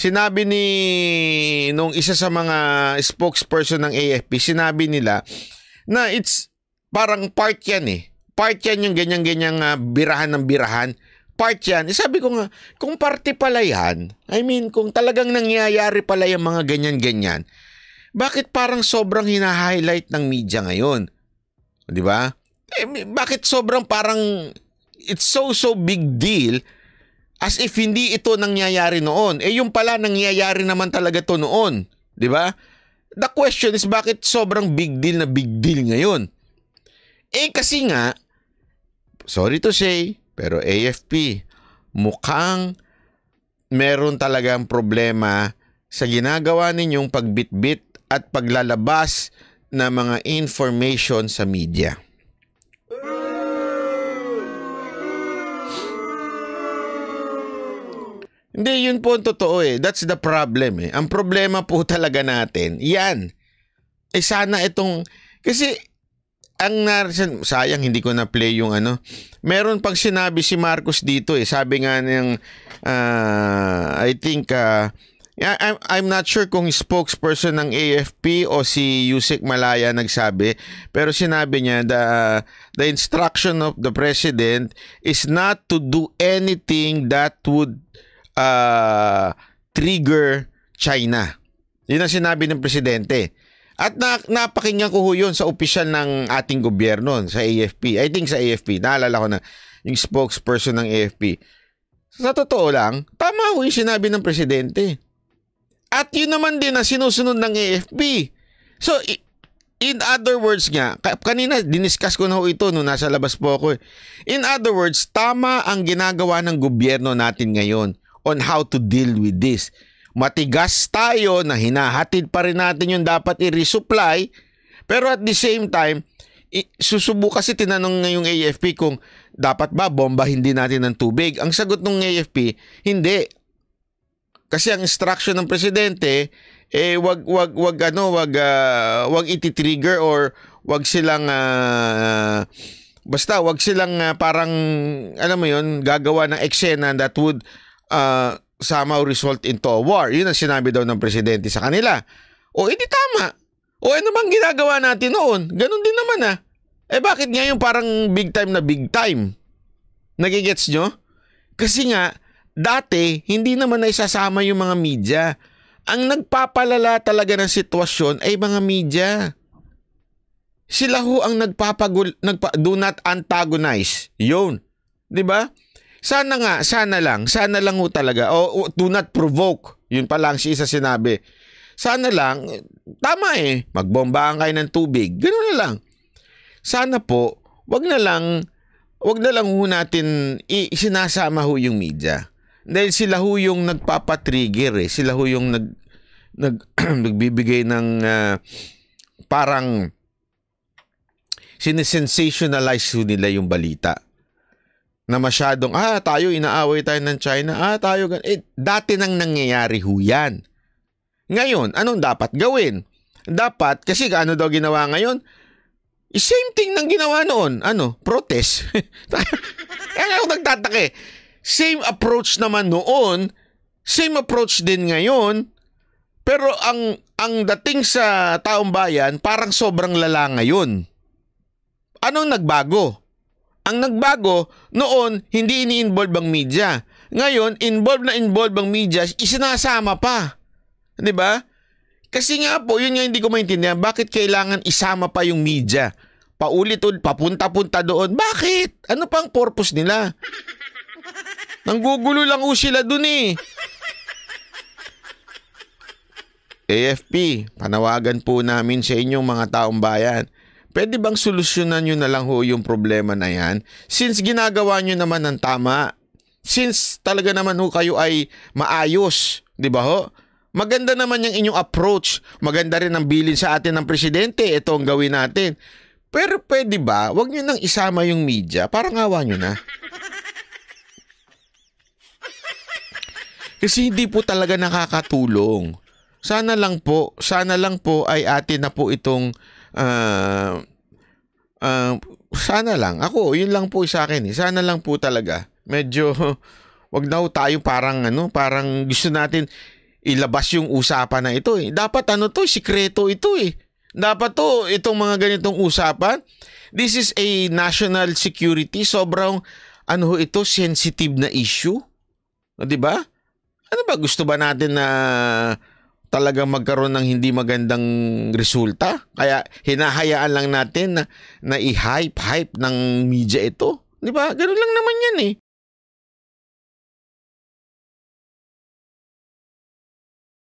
sinabi nung isa sa mga spokesperson ng AFP, sinabi nila na it's parang part yan eh. Part yan yung ganyan-ganyang birahan ng birahan. Part yan. Sabi ko nga, kung parte pala yan, I mean, kung talagang nangyayari pala yung mga ganyan-ganyan, bakit parang sobrang hina-highlight ng media ngayon? Di ba? Bakit sobrang parang it's so big deal as if hindi ito nangyayari noon. Yung pala nangyayari naman talaga to noon. Di ba? The question is bakit sobrang big deal ngayon? Kasi nga, sorry to say, pero AFP, mukhang meron talagang problema sa ginagawa ninyong pagbitbit at paglalabas ng mga information sa media. Hindi, yun po ang totoo eh. That's the problem eh. Ang problema po talaga natin, yan. Sana itong, kasi, sayang hindi ko na-play yung meron pang sinabi si Marcos dito eh. Sabi nga niyang, I think, I'm not sure kung spokesperson ng AFP o si Yusek Malaya nagsabi, pero sinabi niya the instruction of the president is not to do anything that would trigger China. Yun ang sinabi ng presidente. At napakinggan ko yun sa opisyal ng ating gobyerno, sa AFP. I think sa AFP. Naalala ko na yung spokesperson ng AFP. Sa totoo lang, tama ho yung sinabi ng presidente. At yun naman din na sinusunod ng AFP. So, in other words nga, kanina diniscuss ko na ho ito nung nasa labas po ako. In other words, tama ang ginagawa ng gobyerno natin ngayon on how to deal with this. Matigas tayo na hinahatid pa rin natin yung dapat i-resupply, pero at the same time, susubukan kasi tinanong ngayong AFP kung dapat ba bombahin din natin ng tubig. Ang sagot ng AFP, hindi. Kasi ang instruction ng presidente, wag iti-trigger or wag silang wag silang parang alam mo yun, gagawa ng eksena that would somehow result into a war. Yun ang sinabi daw ng presidente sa kanila. O edi tama. O ano bang ginagawa natin noon? Ganun din naman bakit ngayon parang big time na big time? Nagigets nyo? Kasi nga, dati, hindi naman na isasama yung mga media. Ang nagpapalala talaga ng sitwasyon ay mga media. Sila ho ang do not antagonize. Yun. 'Di ba? Sana lang ho talaga. O do not provoke. Yun pa lang si isa sinabi. Sana lang, tama magbombahan kayo ng tubig. Ganoon na lang. Sana po, wag na lang ho natin sinasama ho yung media. Dahil sila ho yung nagpapatrigger Sila ho yung nagbibigay ng parang sinesensationalize ho nila yung balita. Na masyadong, tayo inaaway tayo ng China, dati nang nangyayari ho yan. Ngayon, anong dapat gawin? Dapat, kasi ano daw ginawa ngayon? Same thing nang ginawa noon. Protest. Kaya ako nagtataka Same approach naman noon, same approach din ngayon, pero ang dating sa taong bayan, parang sobrang lala ngayon. Anong nagbago? Ang nagbago, noon, hindi ini-involve ang media. Ngayon, involved ang media, isinasama pa. 'Di ba? Kasi nga po, yun nga hindi ko maintindihan, bakit kailangan isama pa yung media? Paulit-ulit, papunta-punta doon. Bakit? Ano pang purpose nila? Nanggugulo lang sila dun AFP, panawagan po namin sa inyong mga taong bayan. Pwede bang solusyonan nyo na lang yung problema na yan? Since ginagawa nyo naman ng tama, since talaga naman kayo ay maayos, di ba Maganda naman yung inyong approach. Maganda rin ang bilin sa atin ng presidente. Ito ang gawin natin. Pero pwede ba, wag nyo nang isama yung media. Parang awa nyo na. Kasi hindi po talaga nakakatulong. Sana lang po ay atin na po itong sana lang. Ako, yun lang po sa akin Sana lang po talaga. Medyo wag na tayo parang parang gusto natin ilabas yung usapan na ito eh. Dapat sikreto ito eh. Dapat itong mga ganitong usapan, this is a national security, sobrang ito, sensitive na issue. 'Di ba? Ano ba, gusto ba natin na talagang magkaroon ng hindi magandang resulta? Kaya hinahayaan lang natin na i-hype ng media ito. 'Di ba? Ganun lang naman yan eh.